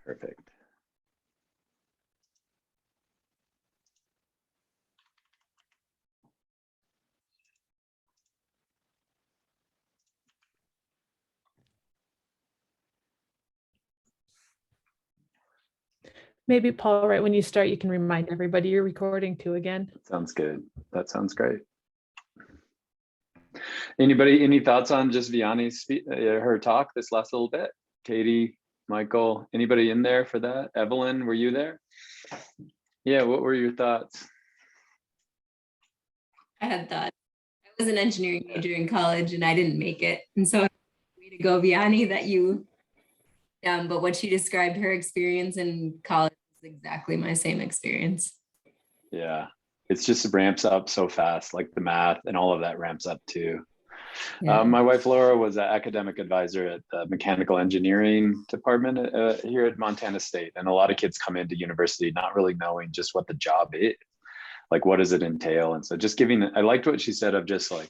Perfect. Maybe, Paul, right when you start, you can remind everybody you're recording too again. Sounds good. That sounds great. Anybody, any thoughts on just Vianney's her talk this last little bit? Katie, Michael, anybody in there for that? Evelyn, were you there? Yeah, what were your thoughts? I had thoughts. I was an engineering major in college and I didn't make it. And so way to go, Vianney, that you, but what she described, her experience in college is exactly my same experience. Yeah, it's just ramps up so fast, like the math and all of that ramps up too. Yeah. My wife Laura was an academic advisor at the mechanical engineering department here at Montana State, and a lot of kids come into university not really knowing just what the job is, like what does it entail. And so just giving, I liked what she said of just like,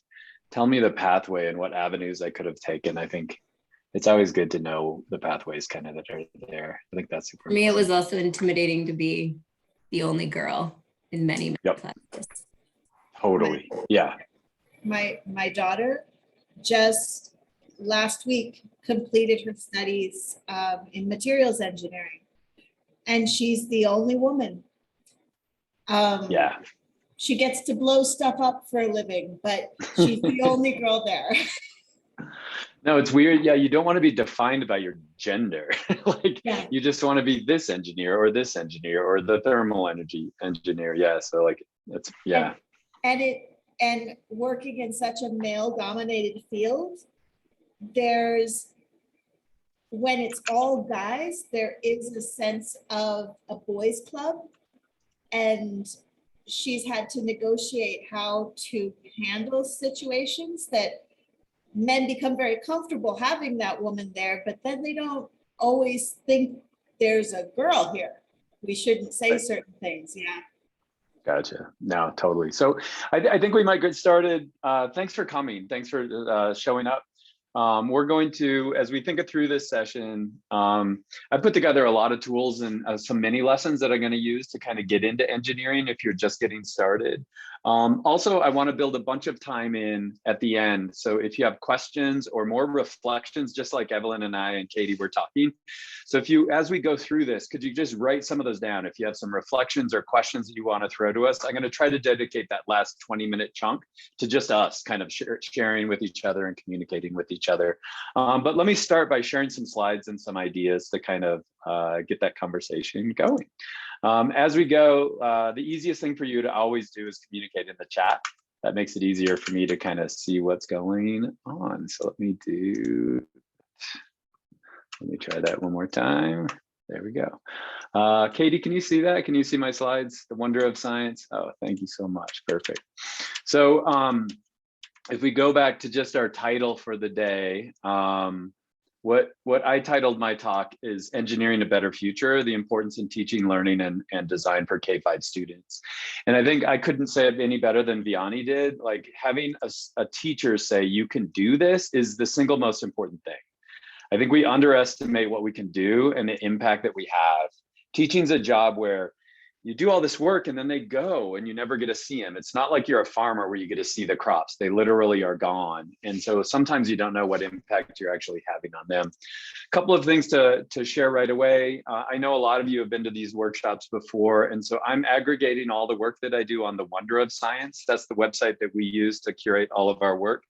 tell me the pathway and what avenues I could have taken. I think it's always good to know the pathways kind of that are there. I think that's super For me, it was also intimidating to be the only girl in many classes. Totally. Yeah. My daughter just last week completed her studies in materials engineering, and she's the only woman. Yeah. She gets to blow stuff up for a living, but she's the only girl there. No, it's weird. Yeah, you don't want to be defined by your gender. Like, yeah. You just want to be this engineer or this engineer or the thermal energy engineer. Yeah, so like that's yeah. And working in such a male-dominated field, there's, when it's all guys, there is a sense of a boys' club, and she's had to negotiate how to handle situations that men become very comfortable having that woman there, but then they don't always think there's a girl here. We shouldn't say certain things. Yeah. Gotcha. No, totally. So I think we might get started. Thanks for coming. Thanks for showing up. We're going to, as we think through this session, I put together a lot of tools and some mini lessons that I'm going to use to kind of get into engineering if you're just getting started. Also, I want to build a bunch of time in at the end. So if you have questions or more reflections, just like Evelyn and I and Katie were talking. So if you, as we go through this, could you just write some of those down? If you have some reflections or questions that you want to throw to us, I'm going to try to dedicate that last 20-minute chunk to just us kind of sharing with each other and communicating with each other. But let me start by sharing some slides and some ideas to kind of get that conversation going. As we go, the easiest thing for you to always do is communicate in the chat. That makes it easier for me to kind of see what's going on. So let me try that one more time. There we go. Katie, can you see that? Can you see my slides? The wonder of science. Oh, thank you so much. Perfect. So if we go back to just our title for the day, what I titled my talk is Engineering a Better Future, the Importance in Teaching, Learning, and Design for K-5 Students. And I think I couldn't say it any better than Vianney did. Like having a teacher say, you can do this is the single most important thing. I think we underestimate what we can do and the impact that we have. Teaching's a job where you do all this work and then they go and you never get to see them. It's not like you're a farmer where you get to see the crops. They literally are gone. And so sometimes you don't know what impact you're actually having on them. A couple of things to share right away. I know a lot of you have been to these workshops before. And so I'm aggregating all the work that I do on the Wonder of Science. That's the website that we use to curate all of our work.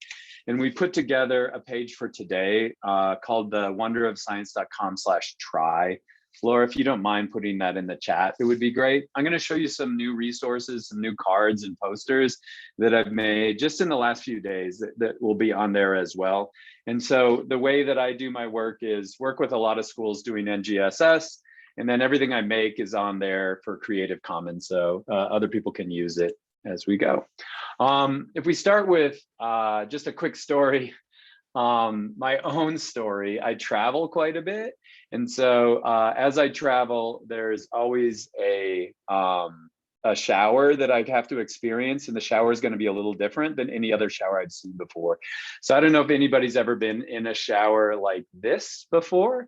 And we put together a page for today called the wonderofscience.com/try. Laura, if you don't mind putting that in the chat, it would be great. I'm going to show you some new resources, some new cards and posters that I've made just in the last few days that will be on there as well. And so the way that I do my work is work with a lot of schools doing NGSS, and then everything I make is on there for Creative Commons, so other people can use it as we go. If we start with just a quick story, my own story, I travel quite a bit. And so as I travel, there's always a shower that I have to experience, and the shower is going to be a little different than any other shower I've seen before. So I don't know if anybody's ever been in a shower like this before.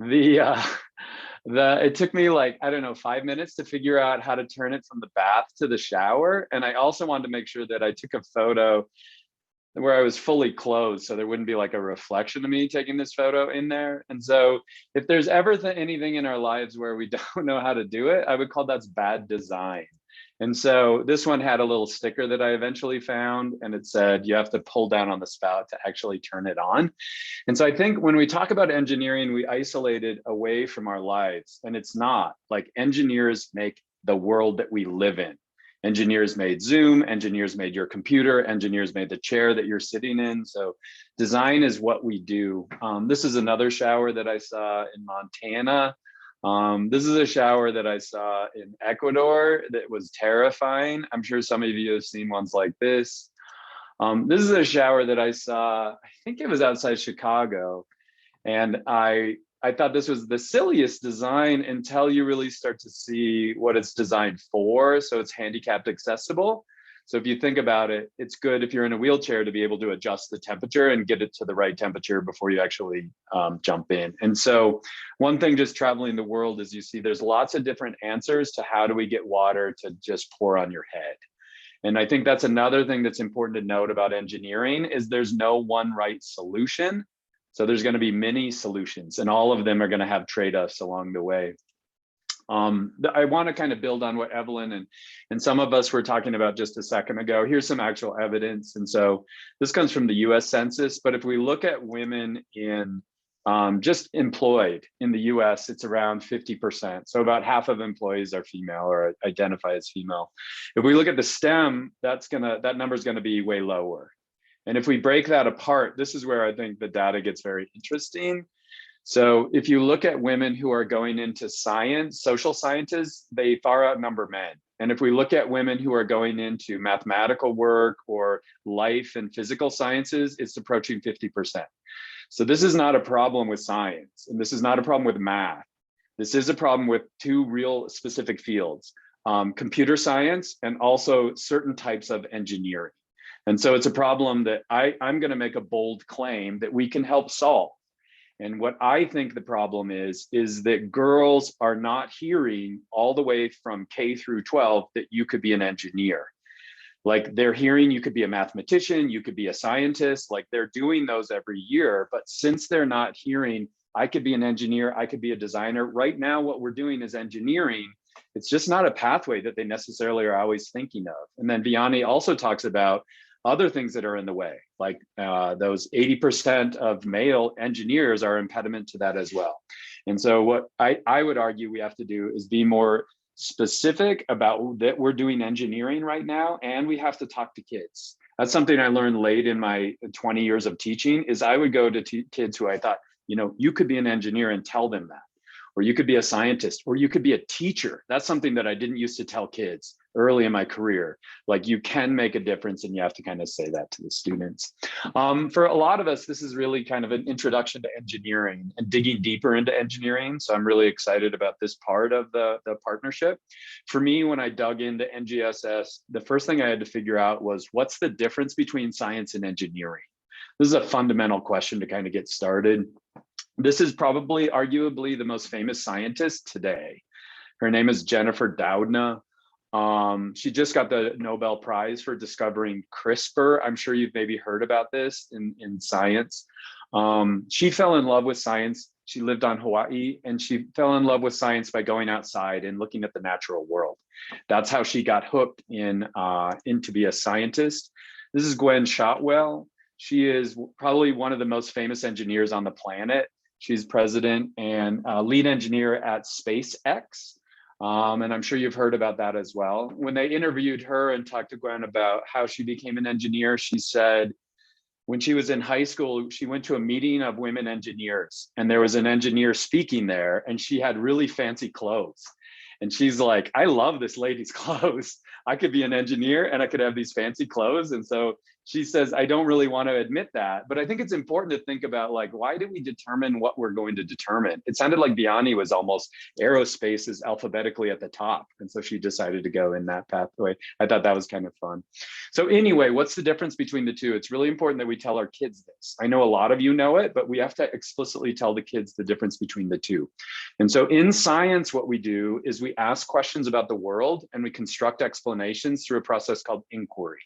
it took me like, I don't know, 5 minutes to figure out how to turn it from the bath to the shower. And I also wanted to make sure that I took a photo where I was fully clothed, so there wouldn't be like a reflection of me taking this photo in there. And so if there's ever anything in our lives where we don't know how to do it, I would call that's bad design. And so this one had a little sticker that I eventually found, and it said, you have to pull down on the spout to actually turn it on. And so I think when we talk about engineering, we isolate it away from our lives, and it's not. Like, engineers make the world that we live in. Engineers made Zoom, engineers made your computer, engineers made the chair that you're sitting in. So design is what we do. This is another shower that I saw in Montana. This is a shower that I saw in Ecuador that was terrifying. I'm sure some of you have seen ones like this. This is a shower that I saw, I think it was outside Chicago. And I thought this was the silliest design until you really start to see what it's designed for. So it's handicapped accessible. So if you think about it, it's good if you're in a wheelchair to be able to adjust the temperature and get it to the right temperature before you actually jump in. And so one thing just traveling the world is you see there's lots of different answers to how do we get water to just pour on your head. And I think that's another thing that's important to note about engineering is there's no one right solution. So there's going to be many solutions, and all of them are going to have trade-offs along the way. I want to kind of build on what Evelyn and some of us were talking about just a second ago. Here's some actual evidence. And so this comes from the US Census, but if we look at women in just employed in the US, it's around 50%. So about half of employees are female or identify as female. If we look at the STEM, that number is going to be way lower. And if we break that apart, this is where I think the data gets very interesting. So if you look at women who are going into science, social sciences, they far outnumber men. And if we look at women who are going into mathematical work or life and physical sciences, it's approaching 50%. So this is not a problem with science, and this is not a problem with math. This is a problem with two real specific fields, computer science and also certain types of engineering. And so it's a problem that I'm going to make a bold claim that we can help solve. And what I think the problem is that girls are not hearing all the way from K through 12 that you could be an engineer. Like, they're hearing you could be a mathematician, you could be a scientist, like they're doing those every year. But since they're not hearing, I could be an engineer, I could be a designer. Right now, what we're doing is engineering. It's just not a pathway that they necessarily are always thinking of. And then Vianney also talks about other things that are in the way, like those 80% of male engineers are impediment to that as well. And so what I would argue we have to do is be more specific about that we're doing engineering right now, and we have to talk to kids. That's something I learned late in my 20 years of teaching, is I would go to kids who I thought, you could be an engineer, and tell them that. Or you could be a scientist, or you could be a teacher. That's something that I didn't used to tell kids early in my career. Like, you can make a difference, and you have to kind of say that to the students. For a lot of us, this is really kind of an introduction to engineering and digging deeper into engineering. So I'm really excited about this part of the partnership. For me, when I dug into NGSS, the first thing I had to figure out was, what's the difference between science and engineering? This is a fundamental question to kind of get started. This is probably arguably the most famous scientist today. Her name is Jennifer Doudna. She just got the Nobel Prize for discovering CRISPR. I'm sure you've maybe heard about this in science. She fell in love with science. She lived on Hawaii, and she fell in love with science by going outside and looking at the natural world. That's how she got hooked in to be a scientist. This is Gwen Shotwell. She is probably one of the most famous engineers on the planet. She's president and lead engineer at SpaceX. And I'm sure you've heard about that as well. When they interviewed her and talked to Gwen about how she became an engineer, she said when she was in high school, she went to a meeting of women engineers, and there was an engineer speaking there, and she had really fancy clothes. And she's like, I love this lady's clothes. I could be an engineer and I could have these fancy clothes. And so she says, I don't really want to admit that, but I think it's important to think about, like, why do we determine what we're going to determine? It sounded like Vianney was almost aerospace is alphabetically at the top. And so she decided to go in that pathway. I thought that was kind of fun. So anyway, what's the difference between the two? It's really important that we tell our kids this. I know a lot of you know it, but we have to explicitly tell the kids the difference between the two. And so in science, what we do is we ask questions about the world and we construct explanations through a process called inquiry.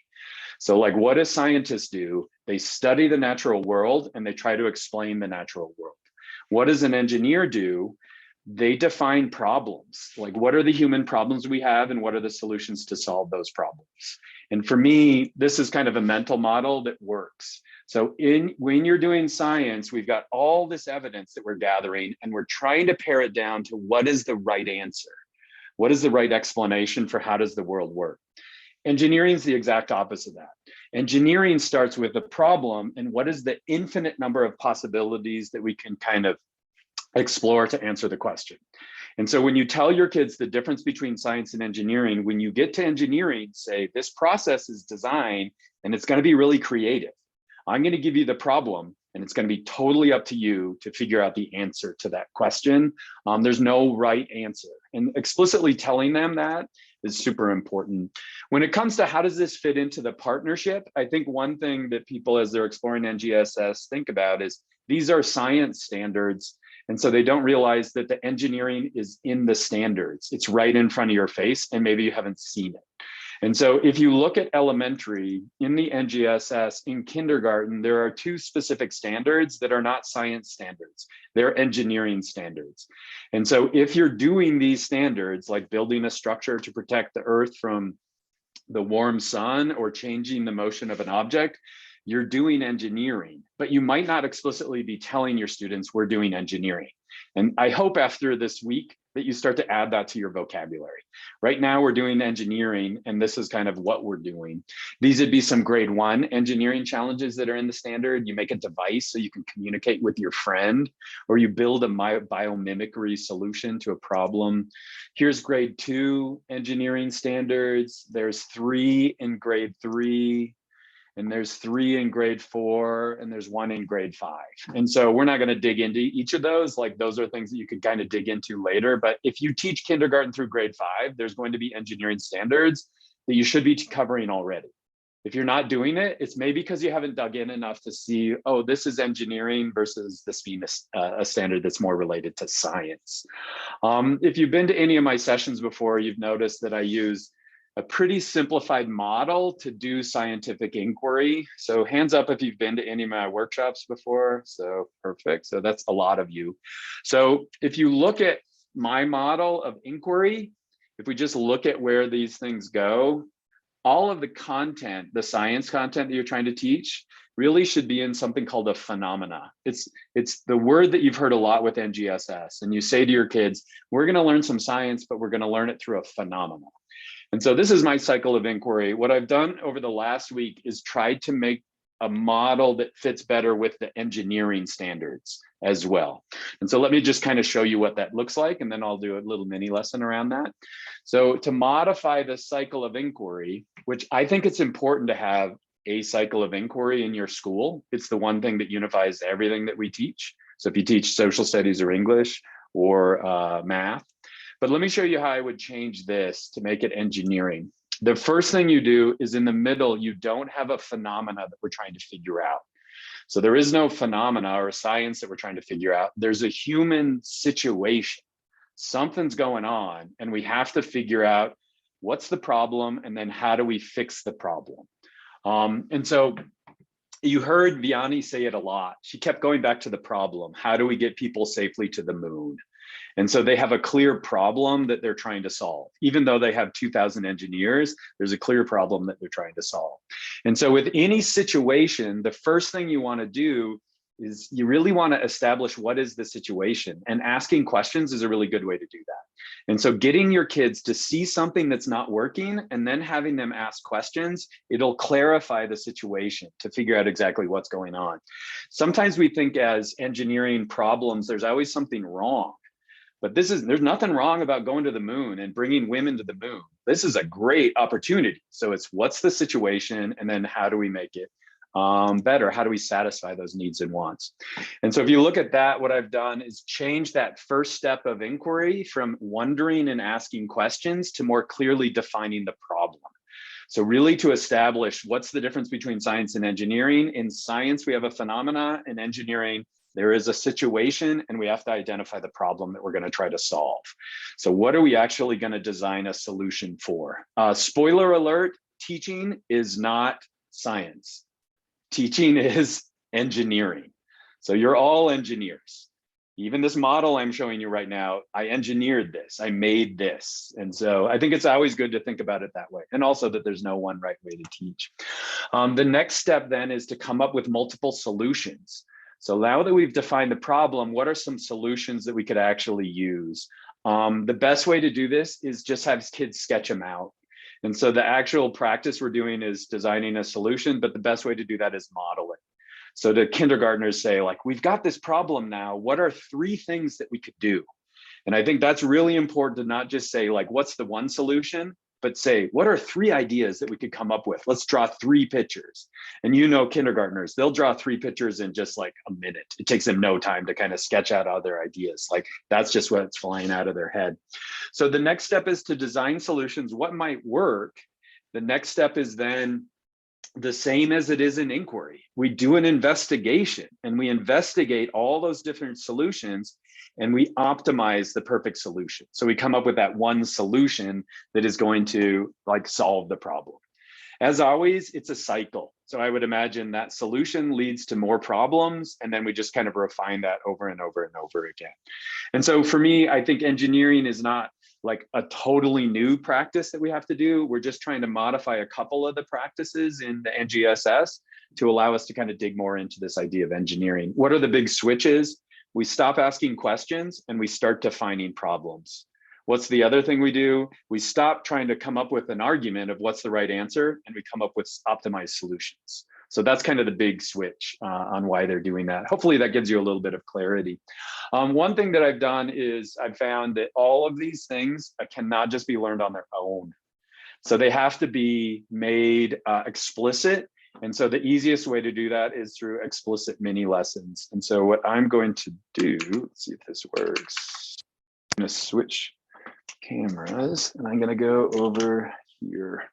So like, what do scientists do? They study the natural world and they try to explain the natural world. What does an engineer do? They define problems. Like, what are the human problems we have and what are the solutions to solve those problems? And for me, this is kind of a mental model that works. So when you're doing science, we've got all this evidence that we're gathering and we're trying to pare it down to what is the right answer? What is the right explanation for how does the world work? Engineering is the exact opposite of that. Engineering starts with a problem and what is the infinite number of possibilities that we can kind of explore to answer the question. And so when you tell your kids the difference between science and engineering, when you get to engineering, say this process is design and it's going to be really creative. I'm going to give you the problem and it's going to be totally up to you to figure out the answer to that question. There's no right answer. And explicitly telling them that is super important. When it comes to how does this fit into the partnership, I think one thing that people as they're exploring NGSS think about is these are science standards. And so they don't realize that the engineering is in the standards. It's right in front of your face and maybe you haven't seen it. And so if you look at elementary in the NGSS in kindergarten, there are two specific standards that are not science standards. They're engineering standards. And so if you're doing these standards, like building a structure to protect the earth from the warm sun or changing the motion of an object, you're doing engineering, but you might not explicitly be telling your students we're doing engineering. And I hope after this week that you start to add that to your vocabulary. Right now we're doing engineering and this is kind of what we're doing. These would be some grade 1 engineering challenges that are in the standard. You make a device so you can communicate with your friend, or you build a biomimicry solution to a problem. Here's grade 2 engineering standards. There's 3 in grade 3. And there's 3 in grade 4, and there's 1 in grade 5. And so we're not going to dig into each of those. Like, those are things that you could kind of dig into later. But if you teach kindergarten through grade 5, there's going to be engineering standards that you should be covering already. If you're not doing it, it's maybe because you haven't dug in enough to see, oh, this is engineering versus this being a standard that's more related to science. If you've been to any of my sessions before, you've noticed that I use a pretty simplified model to do scientific inquiry. So hands up if you've been to any of my workshops before. So perfect. So that's a lot of you. So if you look at my model of inquiry, if we just look at where these things go, all of the content, the science content that you're trying to teach really should be in something called a phenomena. It's the word that you've heard a lot with NGSS. And you say to your kids, we're going to learn some science, but we're going to learn it through a phenomena. And so this is my cycle of inquiry. What I've done over the last week is tried to make a model that fits better with the engineering standards as well. And so let me just kind of show you what that looks like, and then I'll do a little mini lesson around that. So to modify the cycle of inquiry, which I think it's important to have a cycle of inquiry in your school. It's the one thing that unifies everything that we teach. So if you teach social studies or English or math, but let me show you how I would change this to make it engineering. The first thing you do is in the middle, you don't have a phenomena that we're trying to figure out. So there is no phenomena or science that we're trying to figure out. There's a human situation. Something's going on and we have to figure out what's the problem and then how do we fix the problem. And so you heard Vianney say it a lot. She kept going back to the problem. How do we get people safely to the moon? And so they have a clear problem that they're trying to solve. Even though they have 2,000 engineers, there's a clear problem that they're trying to solve. And so with any situation, the first thing you want to do is you really want to establish what is the situation, and asking questions is a really good way to do that. And so getting your kids to see something that's not working and then having them ask questions, it'll clarify the situation to figure out exactly what's going on. Sometimes we think as engineering problems, there's always something wrong. But there's nothing wrong about going to the moon and bringing women to the moon. this is a great opportunity. So it's what's the situation, and then how do we make it better? How do we satisfy those needs and wants? And so if you look at that, what I've done is change that first step of inquiry from wondering and asking questions to more clearly defining the problem. So really to establish what's the difference between science and engineering. In science, we have a phenomena. In engineering, there is a situation, and we have to identify the problem that we're going to try to solve. So what are we actually going to design a solution for? Spoiler alert, teaching is not science. Teaching is engineering. So you're all engineers. Even this model I'm showing you right now, I engineered this, I made this. And so I think it's always good to think about it that way. And also that there's no one right way to teach. The next step then is to come up with multiple solutions. So now that we've defined the problem, what are some solutions that we could actually use? The best way to do this is just have kids sketch them out. And so the actual practice we're doing is designing a solution, but the best way to do that is model it. So the kindergartners say, like, we've got this problem now. What are 3 things that we could do? And I think that's really important to not just say, like, what's the one solution, but say, what are 3 ideas that we could come up with? Let's draw 3 pictures. And you know, kindergartners, they'll draw 3 pictures in just like a minute. It takes them no time to kind of sketch out other ideas. Like, that's just what's flying out of their head. So the next step is to design solutions. What might work? The next step is then the same as it is in inquiry. We do an investigation, and we investigate all those different solutions, and we optimize the perfect solution. So we come up with that one solution that is going to, like, solve the problem. As always, it's a cycle. So I would imagine that solution leads to more problems, and then we just kind of refine that over and over and over again. And so for me, I think engineering is not like a totally new practice that we have to do. We're just trying to modify a couple of the practices in the NGSS to allow us to kind of dig more into this idea of engineering. What are the big switches? We stop asking questions and we start defining problems. What's the other thing we do? We stop trying to come up with an argument of what's the right answer, and we come up with optimized solutions. So that's kind of the big switch on why they're doing that. Hopefully that gives you a little bit of clarity. One thing that I've done is I've found that all of these things cannot just be learned on their own. So they have to be made explicit. And so the easiest way to do that is through explicit mini lessons. And so what I'm going to do, let's see if this works. I'm going to switch cameras, and I'm going to go over here.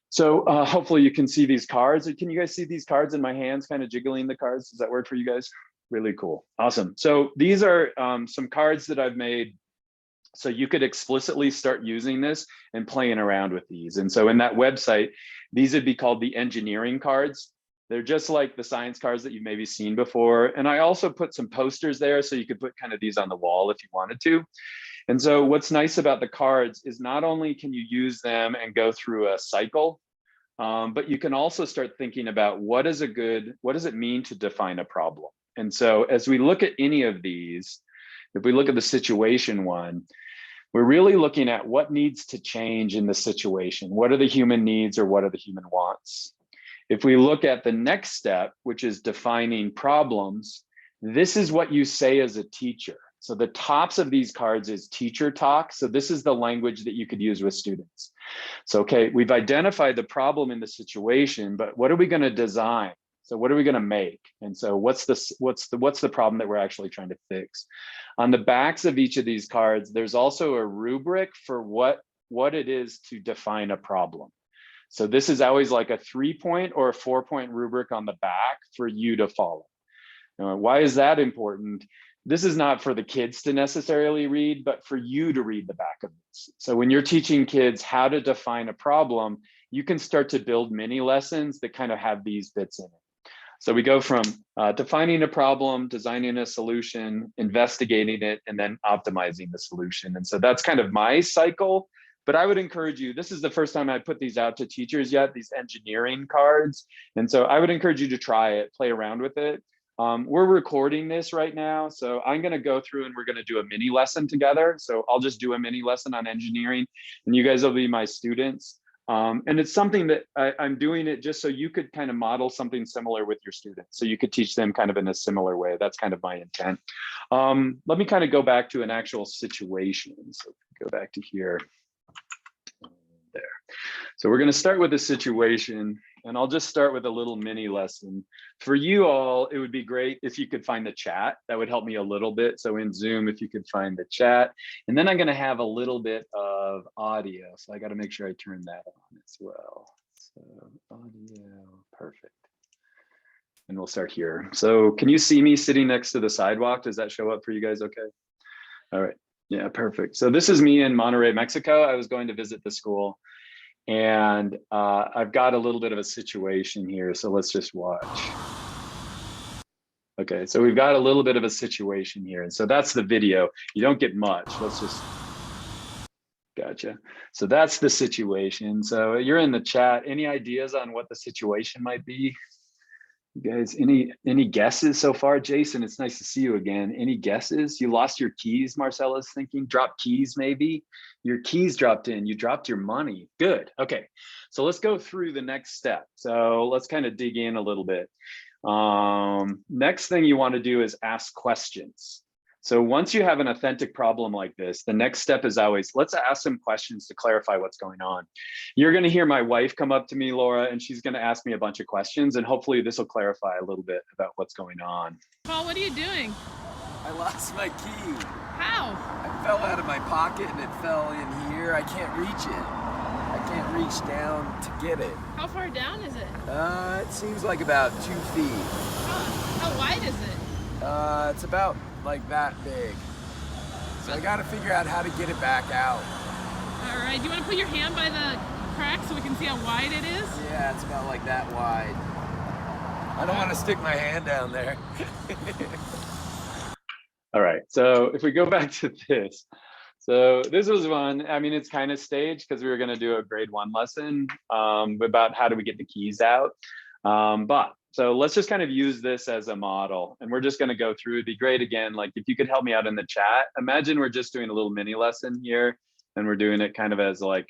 So hopefully you can see these cards. Can you guys see these cards in my hands, kind of jiggling the cards? Does that work for you guys? Really cool. Awesome. So these are some cards that I've made. So you could explicitly start using this and playing around with these. And so in that website, these would be called the engineering cards. They're just like the science cards that you've maybe seen before. And I also put some posters there, so you could put kind of these on the wall if you wanted to. And so what's nice about the cards is not only can you use them and go through a cycle, but you can also start thinking about what does it mean to define a problem? And so as we look at any of these, if we look at the situation one, we're really looking at what needs to change in the situation. What are the human needs, or what are the human wants? If we look at the next step, which is defining problems, this is what you say as a teacher. So the tops of these cards is teacher talk. So this is the language that you could use with students. So, okay, we've identified the problem in the situation, but what are we going to design? So what are we going to make? And so what's the problem that we're actually trying to fix? On the backs of each of these cards, there's also a rubric for what it is to define a problem. So this is always like a 3-point or a 4-point rubric on the back for you to follow. Now, why is that important? This is not for the kids to necessarily read, but for you to read the back of this. So when you're teaching kids how to define a problem, you can start to build mini lessons that kind of have these bits in it. So we go from defining a problem, designing a solution, investigating it, and then optimizing the solution. And so that's kind of my cycle. But I would encourage you, this is the first time I put these out to teachers yet, these engineering cards. And so I would encourage you to try it, play around with it. We're recording this right now, so I'm going to go through and we're going to do a mini lesson together. So I'll just do a mini lesson on engineering, and you guys will be my students. And it's something that I'm doing it just so you could kind of model something similar with your students. So you could teach them kind of in a similar way. That's kind of my intent. Let me kind of go back to an actual situation. So go back to here. So we're going to start with a situation, and I'll just start with a little mini lesson. For you all, it would be great if you could find the chat. That would help me a little bit. So in Zoom, if you could find the chat. And then I'm going to have a little bit of audio. So I got to make sure I turn that on as well. So audio, perfect. And we'll start here. So can you see me sitting next to the sidewalk? Does that show up for you guys okay? All right. Yeah, perfect. So this is me in Monterrey, Mexico. I was going to visit the school. And I've got a little bit of a situation here, so let's just watch. Okay, so we've got a little bit of a situation here, and so that's the video. You don't get much. Let's just, gotcha. So that's the situation. So you're in the chat. Any ideas on what the situation might be? You guys, any guesses so far? Jason, it's nice to see you again. Any guesses? You lost your keys, Marcella's thinking. Drop keys, maybe? Your keys dropped in. You dropped your money. Good. Okay. So let's go through the next step. So let's kind of dig in a little bit. Next thing you want to do is ask questions. So once you have an authentic problem like this, the next step is always, let's ask some questions to clarify what's going on. You're going to hear my wife come up to me, Laura, and she's going to ask me a bunch of questions, and hopefully this will clarify a little bit about what's going on. Paul, what are you doing? I lost my key. How? I fell out of my pocket and it fell in here. I can't reach it. I can't reach down to get it. How far down is it? It seems like about 2 feet. How wide is it? It's about like that big. So I gotta figure out how to get it back out. All right, do you want to put your hand by the crack so we can see how wide it is? Yeah, it's about like that wide. I don't want to stick my hand down there. All right, so if we go back to this, so this was one, I mean, it's kind of staged because we were going to do a grade 1 lesson about how do we get the keys out. So let's just kind of use this as a model, and we're just going to go through. It'd be great again, like if you could help me out in the chat. Imagine we're just doing a little mini lesson here, and we're doing it kind of as like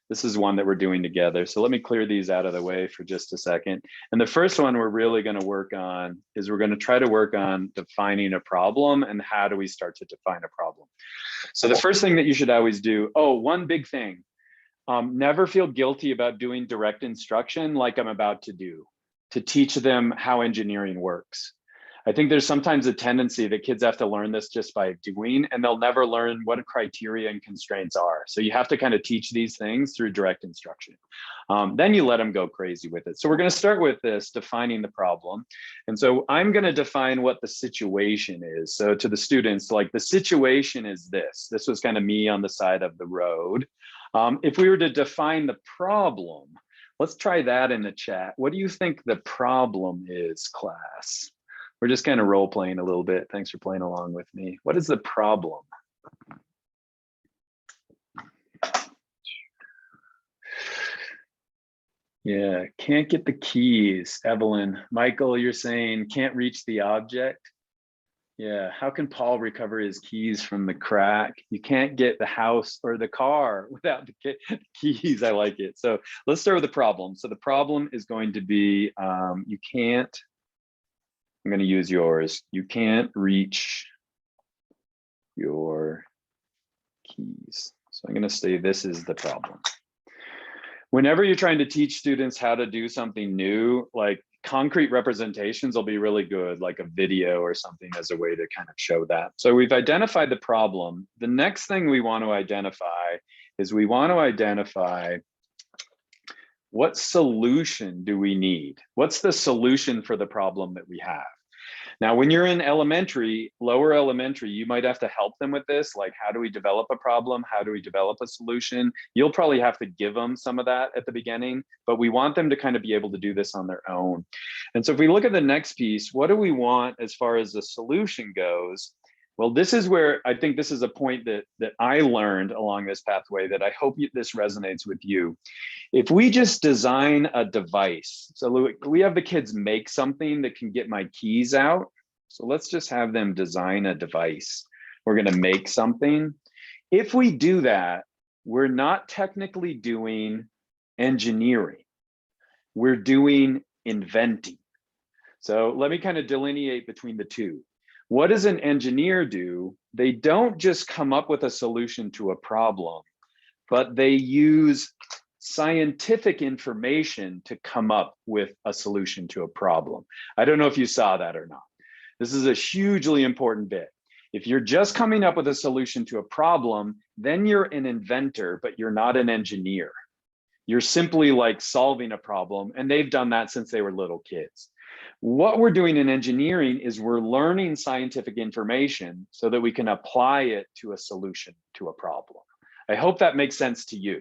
this is one that we're doing together. So let me clear these out of the way for just a second. And the first one we're really going to work on is we're going to try to work on defining a problem and how do we start to define a problem. So the first thing that you should always do, one big thing, never feel guilty about doing direct instruction like I'm about to do, to teach them how engineering works. I think there's sometimes a tendency that kids have to learn this just by doing, and they'll never learn what criteria and constraints are. So you have to kind of teach these things through direct instruction. Then you let them go crazy with it. So we're going to start with this, defining the problem. And so I'm going to define what the situation is. So to the students, like the situation is this. This was kind of me on the side of the road. If we were to define the problem, let's try that in the chat. What do you think the problem is, class? We're just kind of role playing a little bit. Thanks for playing along with me. What is the problem? Yeah, can't get the keys, Evelyn. Michael, you're saying can't reach the object. Yeah, how can Paul recover his keys from the crack? You can't get the house or the car without the keys. I like it. So let's start with the problem. So the problem is going to be you can't, I'm going to use yours. You can't reach your keys. So I'm going to say this is the problem. Whenever you're trying to teach students how to do something new, like concrete representations will be really good, like a video or something as a way to kind of show that. So we've identified the problem. The next thing we want to identify is we want to identify what solution do we need? What's the solution for the problem that we have? Now, when you're in elementary, lower elementary, you might have to help them with this. Like, how do we develop a problem? How do we develop a solution? You'll probably have to give them some of that at the beginning, but we want them to kind of be able to do this on their own. And so if we look at the next piece, what do we want as far as the solution goes? Well, this is where I think this is a point that I learned along this pathway that I hope this resonates with you. If we just design a device, so we have the kids make something that can get my keys out. So let's just have them design a device. We're going to make something. If we do that, we're not technically doing engineering. We're doing inventing. So let me kind of delineate between the two. What does an engineer do? They don't just come up with a solution to a problem, but they use scientific information to come up with a solution to a problem. I don't know if you saw that or not. This is a hugely important bit. If you're just coming up with a solution to a problem, then you're an inventor, but you're not an engineer. You're simply like solving a problem, and they've done that since they were little kids. What we're doing in engineering is we're learning scientific information so that we can apply it to a solution to a problem. I hope that makes sense to you.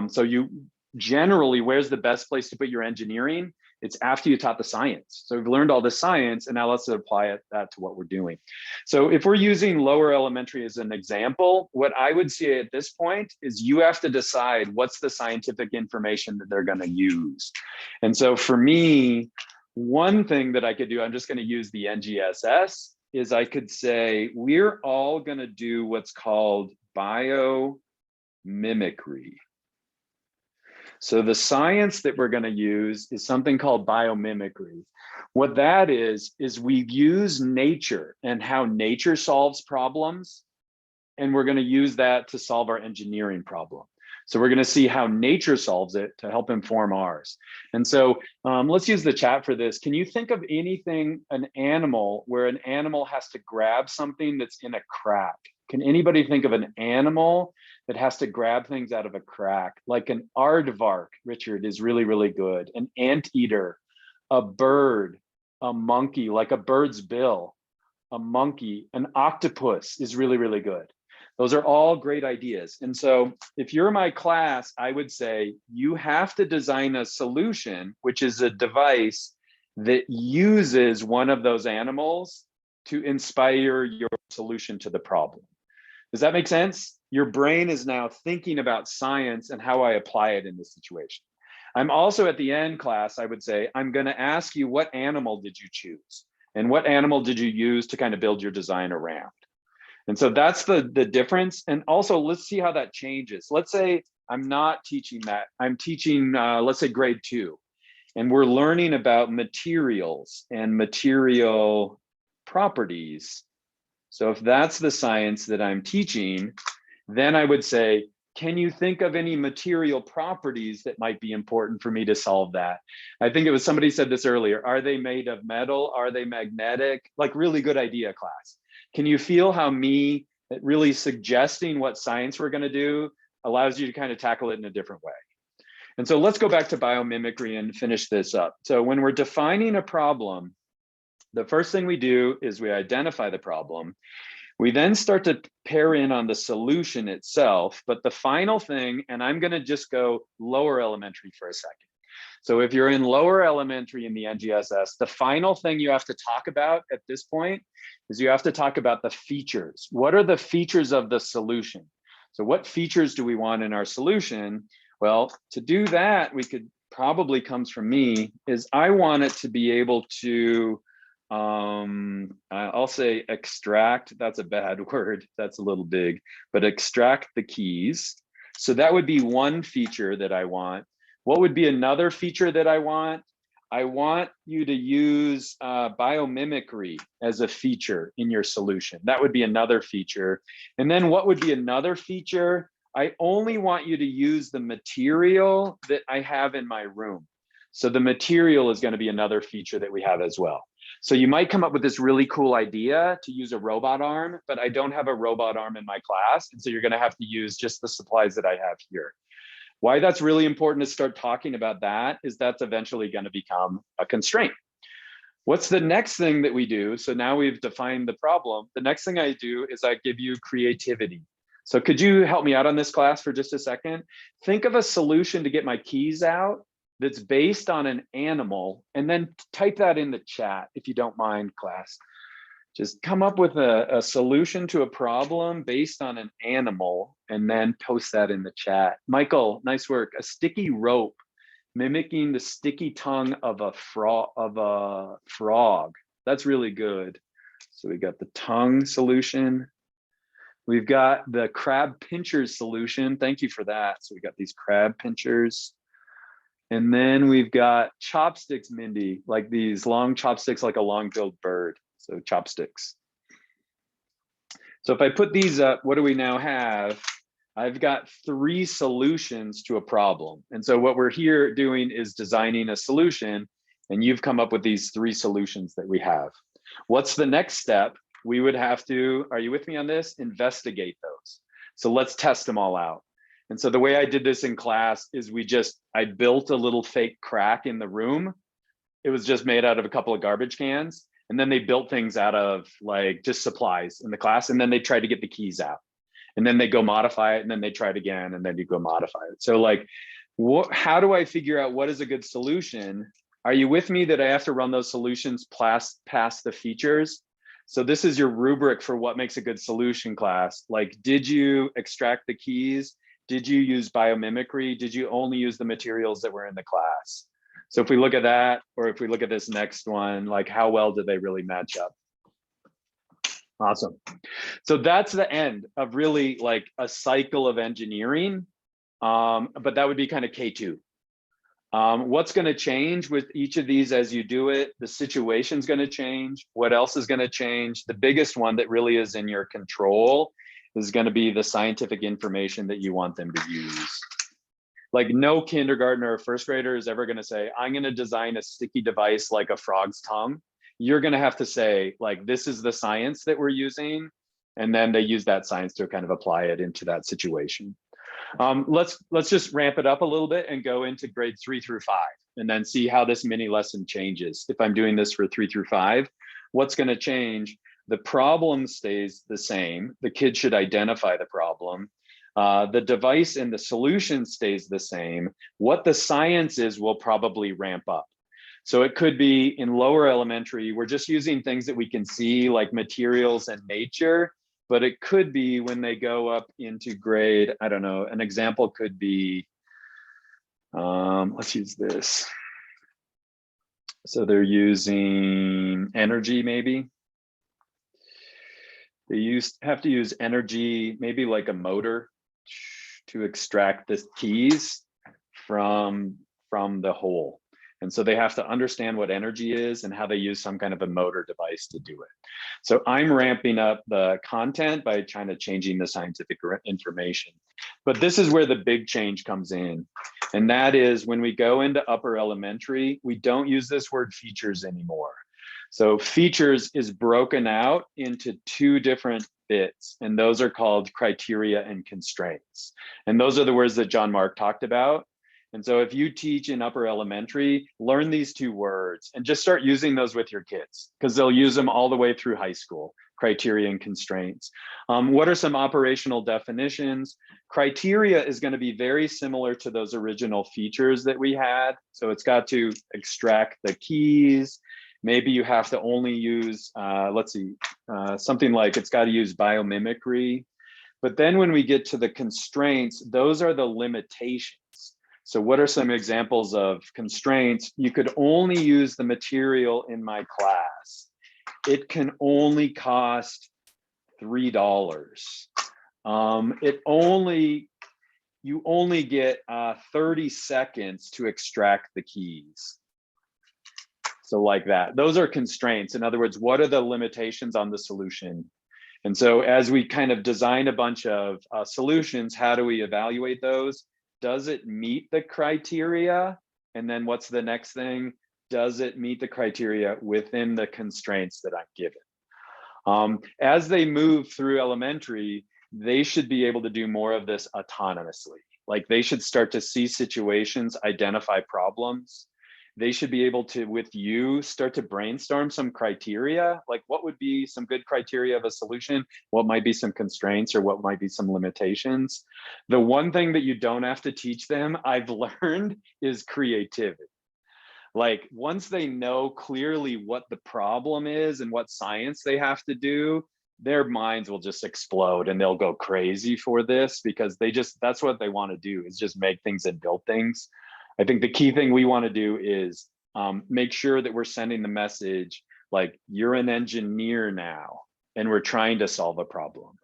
So you generally, where's the best place to put your engineering? It's after you taught the science. So we've learned all the science, and now let's apply that to what we're doing. So if we're using lower elementary as an example, what I would say at this point is you have to decide what's the scientific information that they're going to use. And so for me, one thing that I could do, I'm just going to use the NGSS, is I could say we're all going to do what's called biomimicry. So the science that we're going to use is something called biomimicry. What that is we use nature and how nature solves problems, and we're going to use that to solve our engineering problem. So we're going to see how nature solves it to help inform ours. And so let's use the chat for this. Can you think of anything, an animal, where an animal has to grab something that's in a crack? Can anybody think of an animal that has to grab things out of a crack? Like an aardvark, Richard, is really, really good. An anteater, a bird, a monkey, like a bird's bill, a monkey, an octopus is really, really good. Those are all great ideas. And so if you're my class, I would say you have to design a solution, which is a device that uses one of those animals to inspire your solution to the problem. Does that make sense? Your brain is now thinking about science and how I apply it in this situation. I'm also at the end class, I would say, I'm going to ask you, what animal did you choose? And what animal did you use to kind of build your design around? And so that's the difference. And also, let's see how that changes. Let's say I'm not teaching that. I'm teaching, let's say, grade 2. And we're learning about materials and material properties. So if that's the science that I'm teaching, then I would say, can you think of any material properties that might be important for me to solve that? I think it was somebody said this earlier. Are they made of metal? Are they magnetic? Like, really good idea, class. Can you feel how me really suggesting what science we're going to do allows you to kind of tackle it in a different way? And so let's go back to biomimicry and finish this up. So when we're defining a problem, the first thing we do is we identify the problem. We then start to pair in on the solution itself. But the final thing, and I'm going to just go lower elementary for a second. So if you're in lower elementary in the NGSS, the final thing you have to talk about at this point is you have to talk about the features. What are the features of the solution? So what features do we want in our solution? Well, to do that, we could probably comes from me, is I want it to be able to, I'll say extract, that's a bad word, that's a little big, but extract the keys. So that would be one feature that I want. What would be another feature that I want? I want you to use biomimicry as a feature in your solution. That would be another feature. And then what would be another feature? I only want you to use the material that I have in my room. So the material is going to be another feature that we have as well. So you might come up with this really cool idea to use a robot arm, but I don't have a robot arm in my class. And so you're going to have to use just the supplies that I have here. Why that's really important to start talking about that is that's eventually going to become a constraint. What's the next thing that we do? So now we've defined the problem. The next thing I do is I give you creativity. So could you help me out on this, class, for just a second? Think of a solution to get my keys out that's based on an animal, and then type that in the chat if you don't mind, class. Just come up with a solution to a problem based on an animal and then post that in the chat. Michael, nice work. A sticky rope mimicking the sticky tongue of a frog. That's really good. So we got the tongue solution. We've got the crab pinchers solution. Thank you for that. So we got these crab pinchers. And then we've got chopsticks, Mindy, like these long chopsticks, like a long-billed bird. So chopsticks. So if I put these up, what do we now have? I've got 3 solutions to a problem. And so what we're here doing is designing a solution, and you've come up with these 3 solutions that we have. What's the next step? We would have to, are you with me on this? Investigate those. So let's test them all out. And so the way I did this in class is I built a little fake crack in the room. It was just made out of a couple of garbage cans. And then they built things out of like just supplies in the class. And then they tried to get the keys out. And then they go modify it, and then they try it again, and then you go modify it. So like, how do I figure out what is a good solution? Are you with me that I have to run those solutions past the features? So this is your rubric for what makes a good solution, class. Like, did you extract the keys? Did you use biomimicry? Did you only use the materials that were in the class? So if we look at that, or if we look at this next one, like how well did they really match up? Awesome. So that's the end of really like a cycle of engineering, but that would be kind of K2. What's going to change with each of these as you do it? The situation's going to change. What else is going to change? The biggest one that really is in your control is going to be the scientific information that you want them to use. Like no kindergartner or first grader is ever going to say, I'm going to design a sticky device like a frog's tongue. You're going to have to say, like, this is the science that we're using. And then they use that science to kind of apply it into that situation. Let's just ramp it up a little bit and go into grade 3 through 5, and then see how this mini lesson changes. If I'm doing this for 3 through 5, what's going to change? The problem stays the same. The kid should identify the problem. The device and the solution stays the same. What the science is will probably ramp up. So it could be in lower elementary, we're just using things that we can see like materials and nature, but it could be when they go up into grade, I don't know, an example could be, let's use this. So they're using energy maybe. They have to use energy, maybe like a motor to extract the keys from the hole. And so they have to understand what energy is and how they use some kind of a motor device to do it. So I'm ramping up the content by trying to changing the scientific information. But this is where the big change comes in. And that is when we go into upper elementary, we don't use this word features anymore. So features is broken out into 2 different bits, and those are called criteria and constraints. And those are the words that John Mark talked about. And so if you teach in upper elementary, learn these 2 words and just start using those with your kids, because they'll use them all the way through high school, criteria and constraints. What are some operational definitions? Criteria is going to be very similar to those original features that we had. So it's got to extract the keys. Maybe you have to only use, something like it's got to use biomimicry. But then when we get to the constraints, those are the limitations. So what are some examples of constraints? You could only use the material in my class. It can only cost $3. You only get 30 seconds to extract the keys. So like that, those are constraints. In other words, what are the limitations on the solution? And so as we kind of design a bunch of solutions, how do we evaluate those? Does it meet the criteria? And then what's the next thing? Does it meet the criteria within the constraints that I'm given? As they move through elementary, they should be able to do more of this autonomously. Like they should start to see situations, identify problems. They should be able to, with you, start to brainstorm some criteria, like what would be some good criteria of a solution, what might be some constraints or what might be some limitations. The one thing that you don't have to teach them, I've learned, is creativity. Like once they know clearly what the problem is and what science they have to do, their minds will just explode and they'll go crazy for this because that's what they want to do, is just make things and build things. I think the key thing we want to do is make sure that we're sending the message like, you're an engineer now and we're trying to solve a problem.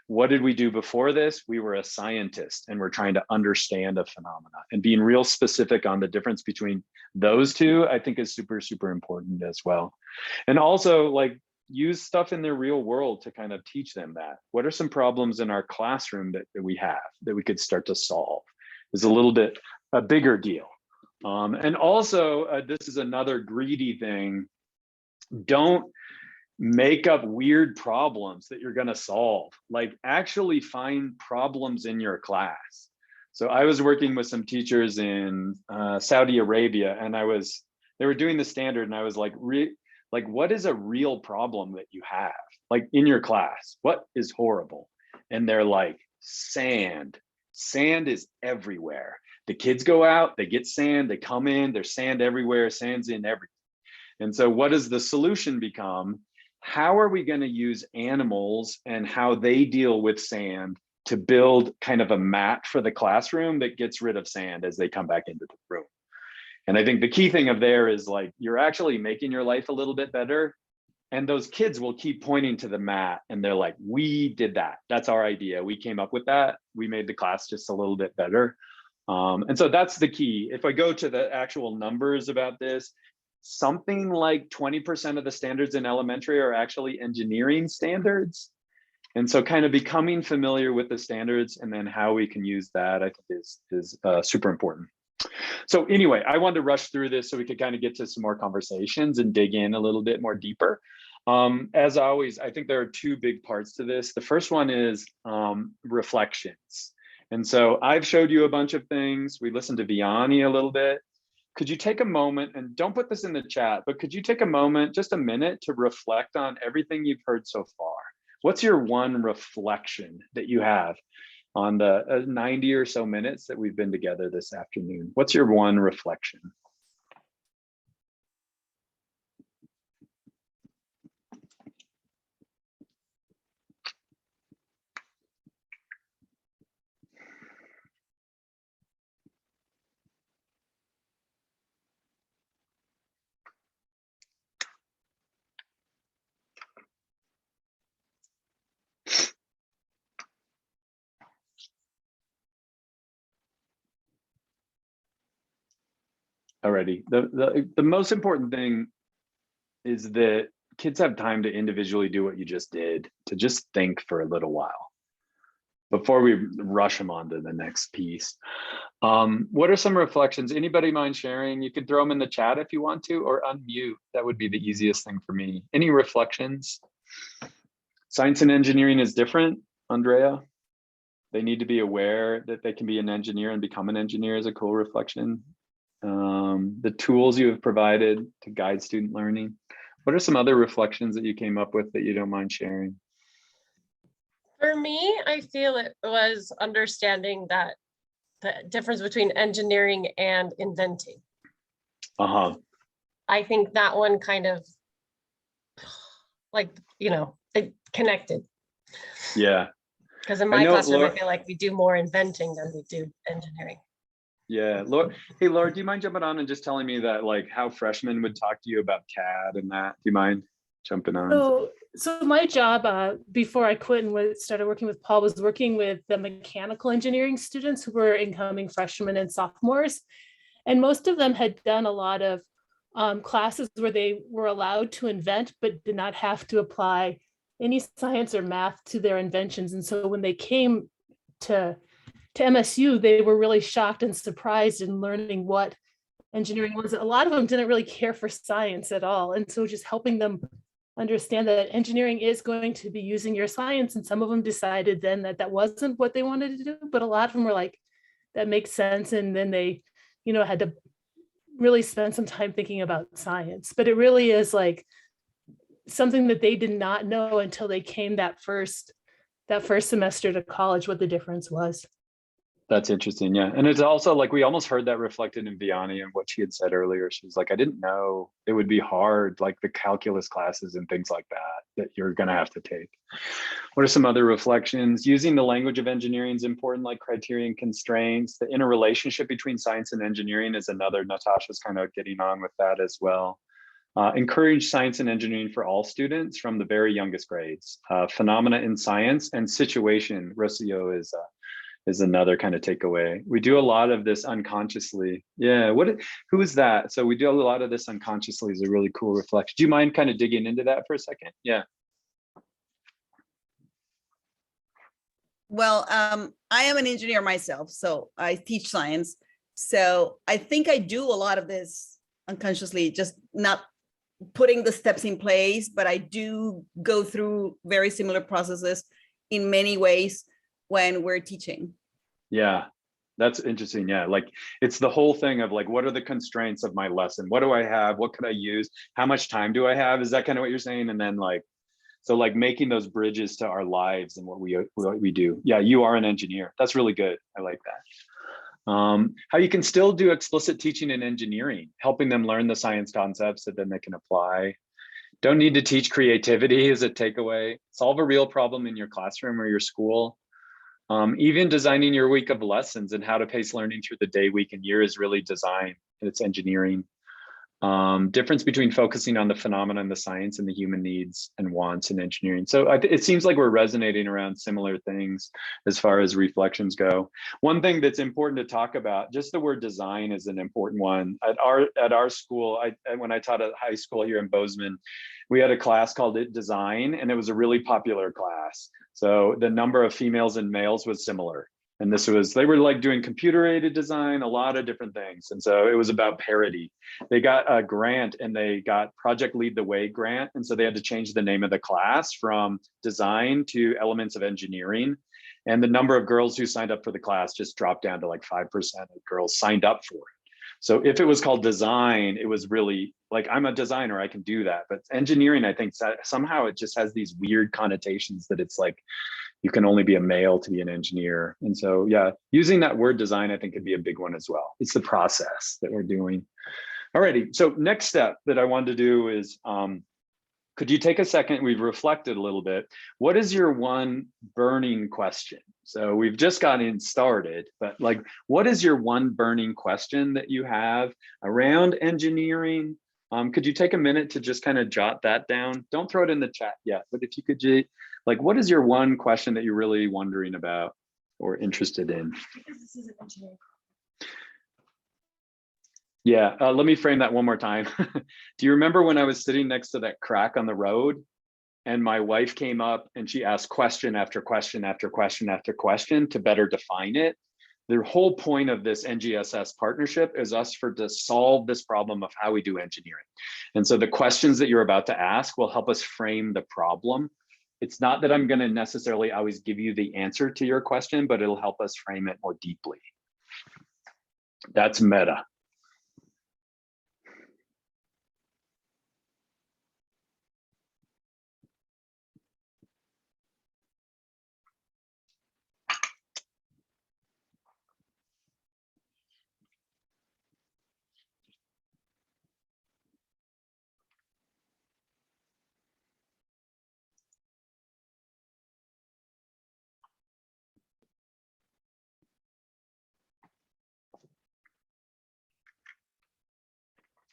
What did we do before this? We were a scientist and we're trying to understand a phenomena, and being real specific on the difference between those 2, I think is super, super important as well. And also like use stuff in their real world to kind of teach them that. What are some problems in our classroom that we have that we could start to solve? Is a little bit a bigger deal. And also, this is another greedy thing. Don't make up weird problems that you're going to solve. Like, actually find problems in your class. So I was working with some teachers in Saudi Arabia, and they were doing the standard, and I was like, what is a real problem that you have, like in your class? What is horrible? And they're like, sand. Sand is everywhere. The kids go out, they get sand, they come in, there's sand everywhere, sand's in everything. And so what does the solution become? How are we going to use animals and how they deal with sand to build kind of a mat for the classroom that gets rid of sand as they come back into the room? And I think the key thing of there is, like, you're actually making your life a little bit better. And those kids will keep pointing to the mat and they're like, we did that. That's our idea. We came up with that. We made the class just a little bit better. And so that's the key. If I go to the actual numbers about this, something like 20% of the standards in elementary are actually engineering standards. And so kind of becoming familiar with the standards and then how we can use that, I think is super important. So anyway, I wanted to rush through this so we could kind of get to some more conversations and dig in a little bit more deeper. As always, I think there are two big parts to this. The first one is reflections. And so I've showed you a bunch of things. We listened to Vianney a little bit. Could you take a moment, and don't put this in the chat, but could you take a moment, just a minute, to reflect on everything you've heard so far? What's your one reflection that you have on the 90 or so minutes that we've been together this afternoon? What's your one reflection? Alrighty, the most important thing is that kids have time to individually do what you just did, to just think for a little while before we rush them on to the next piece. What are some reflections? Anybody mind sharing? You could throw them in the chat if you want to, or unmute. That would be the easiest thing for me. Any reflections? Science and engineering is different, Andrea. They need to be aware that they can be an engineer and become an engineer is a cool reflection. The tools you have provided to guide student learning. What are some other reflections that you came up with that you don't mind sharing? For me, I feel it was understanding that the difference between engineering and inventing. I think that one kind of, like, it connected. Yeah. Because in my classroom, I feel like we do more inventing than we do engineering. Yeah, Laura. Hey, Laura, do you mind jumping on and just telling me that, like, how freshmen would talk to you about CAD and that? Do you mind jumping on? So my job before I quit and started working with Paul was working with the mechanical engineering students who were incoming freshmen and sophomores. And most of them had done a lot of classes where they were allowed to invent, but did not have to apply any science or math to their inventions. And so when they came to MSU, they were really shocked and surprised in learning what engineering was. A lot of them didn't really care for science at all. And so just helping them understand that engineering is going to be using your science. And some of them decided then that that wasn't what they wanted to do, but a lot of them were like, that makes sense. And then they, had to really spend some time thinking about science. But it really is like something that they did not know until they came that first semester to college, what the difference was. That's interesting. Yeah. And it's also like, we almost heard that reflected in Vianney and what she had said earlier. She was like, I didn't know it would be hard, like the calculus classes and things like that you're going to have to take. What are some other reflections? Using the language of engineering is important, like criterion constraints. The interrelationship between science and engineering is another. Natasha's kind of getting on with that as well. Encourage science and engineering for all students from the very youngest grades. Phenomena in science and situation. Rocio is another kind of takeaway. We do a lot of this unconsciously. Yeah, who is that? So we do a lot of this unconsciously is a really cool reflection. Do you mind kind of digging into that for a second? Yeah. Well, I am an engineer myself, so I teach science. So I think I do a lot of this unconsciously, just not putting the steps in place, but I do go through very similar processes in many ways when we're teaching. Yeah, that's interesting. Yeah, like it's the whole thing of like, what are the constraints of my lesson? What do I have? What could I use? How much time do I have? Is that kind of what you're saying? And then like, so like making those bridges to our lives and what we do. Yeah, you are an engineer. That's really good. I like that. How you can still do explicit teaching in engineering, helping them learn the science concepts that then they can apply. Don't need to teach creativity as a takeaway. Solve a real problem in your classroom or your school. Even designing your week of lessons and how to pace learning through the day, week, and year is really design. It's engineering. Difference between focusing on the phenomenon, the science, and the human needs and wants in engineering. So it seems like we're resonating around similar things as far as reflections go. One thing that's important to talk about, just the word design is an important one. At our school, when I taught at high school here in Bozeman, we had a class called Design, and it was a really popular class. So the number of females and males was similar. And they were like doing computer aided design, a lot of different things. And so it was about parity. They got a grant and they got Project Lead the Way grant. And so they had to change the name of the class from design to elements of engineering. And the number of girls who signed up for the class just dropped down to like 5% of girls signed up for it. So if it was called design, it was really like, I'm a designer, I can do that. But engineering, I think somehow it just has these weird connotations that it's like, you can only be a male to be an engineer. And so, yeah, using that word design, I think could be a big one as well. It's the process that we're doing. Alrighty, so next step that I wanted to do is, could you take a second, we've reflected a little bit. What is your one burning question? So we've just gotten started, but like, what is your one burning question that you have around engineering? Could you take a minute to just kind of jot that down? Don't throw it in the chat yet, but if you could, like, what is your one question that you're really wondering about or interested in? Because this is an engineering. Yeah, let me frame that one more time. Do you remember when I was sitting next to that crack on the road and my wife came up and she asked question after question after question after question to better define it? The whole point of this NGSS partnership is to solve this problem of how we do engineering. And so the questions that you're about to ask will help us frame the problem. It's not that I'm going to necessarily always give you the answer to your question, but it'll help us frame it more deeply. That's meta.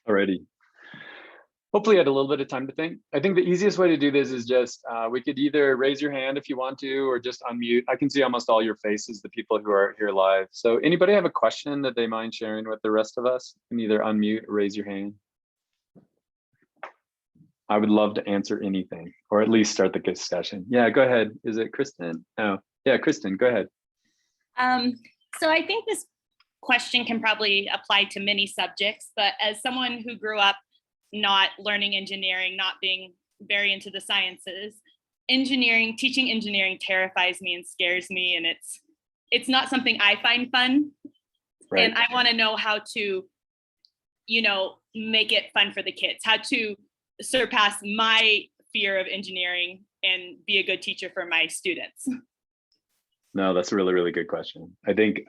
Alrighty. Hopefully you had a little bit of time to think. I think the easiest way to do this is just, we could either raise your hand if you want to, or just unmute. I can see almost all your faces, the people who are here live. So anybody have a question that they mind sharing with the rest of us? You can either unmute or raise your hand. I would love to answer anything, or at least start the discussion. Yeah, go ahead. Is it Kristen? Oh, yeah, Kristen, go ahead. So I think this question can probably apply to many subjects, but as someone who grew up not learning engineering, not being very into the sciences, teaching engineering terrifies me and scares me, and it's not something I find fun. Right. And I want to know how to, make it fun for the kids, how to surpass my fear of engineering and be a good teacher for my students. No, that's a really, really good question. I think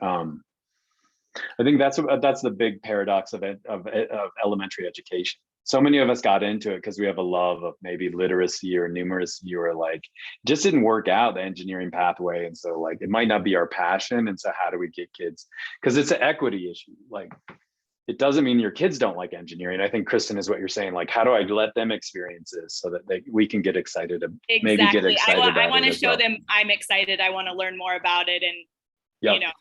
that's the big paradox of elementary education. So many of us got into it because we have a love of maybe literacy or numeracy, or like just didn't work out the engineering pathway. And so like, it might not be our passion. And so how do we get kids? Because it's an equity issue. Like, it doesn't mean your kids don't like engineering. I think, Kristen, is what you're saying. Like, how do I let them experience this so that we can get excited? Exactly. Maybe get excited. I want to show them I'm excited. I want to learn more about it. And you Yep. know,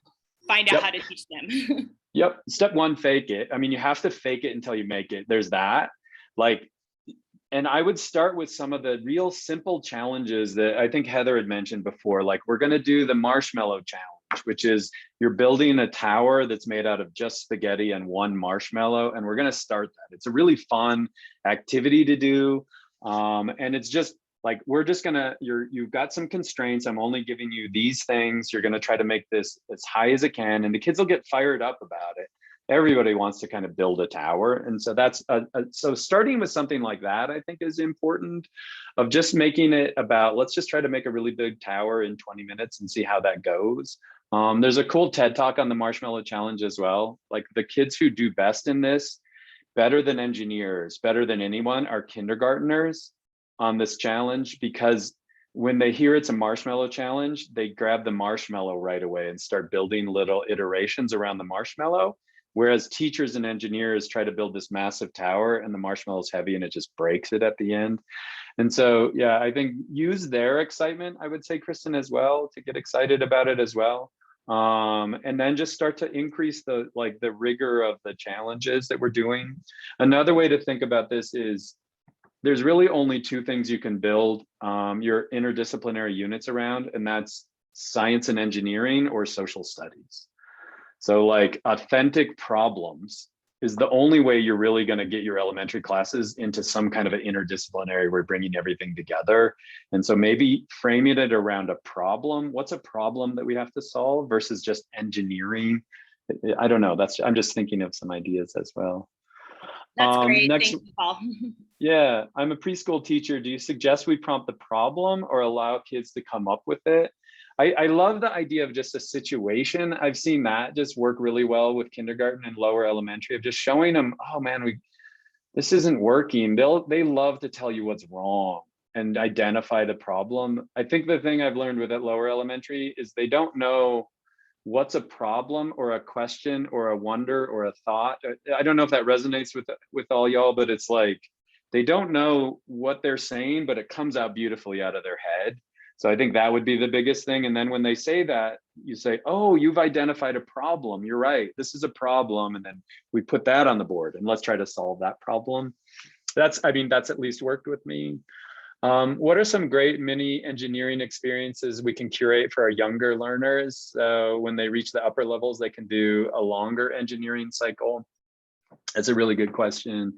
find out Yep. how to teach them. Yep. Step one, fake it. I mean, you have to fake it until you make it. There's that. Like, and I would start with some of the real simple challenges that I think Heather had mentioned before. Like, we're going to do the marshmallow challenge, which is you're building a tower that's made out of just spaghetti and one marshmallow. And we're going to start that. It's a really fun activity to do. And it's just like, we're just gonna, you've got some constraints. I'm only giving you these things. You're gonna try to make this as high as it can, and the kids will get fired up about it. Everybody wants to kind of build a tower. And so that's, so starting with something like that, I think is important, of just making it about, let's just try to make a really big tower in 20 minutes and see how that goes. There's a cool TED Talk on the marshmallow challenge as well. Like, the kids who do best in this, better than engineers, better than anyone, are kindergartners on this challenge, because when they hear it's a marshmallow challenge, they grab the marshmallow right away and start building little iterations around the marshmallow. Whereas teachers and engineers try to build this massive tower, and the marshmallow is heavy and it just breaks it at the end. And so, yeah, I think use their excitement, I would say, Kristen, as well, to get excited about it as well. And then just start to increase the rigor of the challenges that we're doing. Another way to think about this is, there's really only two things you can build your interdisciplinary units around, and that's science and engineering or social studies. So like, authentic problems is the only way you're really going to get your elementary classes into some kind of an interdisciplinary, we're bringing everything together. And so maybe framing it around a problem. What's a problem that we have to solve versus just engineering? I don't know. I'm just thinking of some ideas as well. That's great. Next, Thank you, Paul. yeah, I'm a preschool teacher. Do you suggest we prompt the problem or allow kids to come up with it? I love the idea of just a situation. I've seen that just work really well with kindergarten and lower elementary, of just showing them, oh man, this isn't working. They love to tell you what's wrong and identify the problem. I think the thing I've learned with that lower elementary is they don't know what's a problem or a question or a wonder or a thought. I don't know if that resonates with all y'all, but it's like, they don't know what they're saying, but it comes out beautifully out of their head. So I think that would be the biggest thing. And then when they say that, you say, oh, you've identified a problem. You're right. This is a problem. And then we put that on the board and let's try to solve that problem. That's at least worked with me. What are some great mini engineering experiences we can curate for our younger learners? So when they reach the upper levels, they can do a longer engineering cycle. That's a really good question.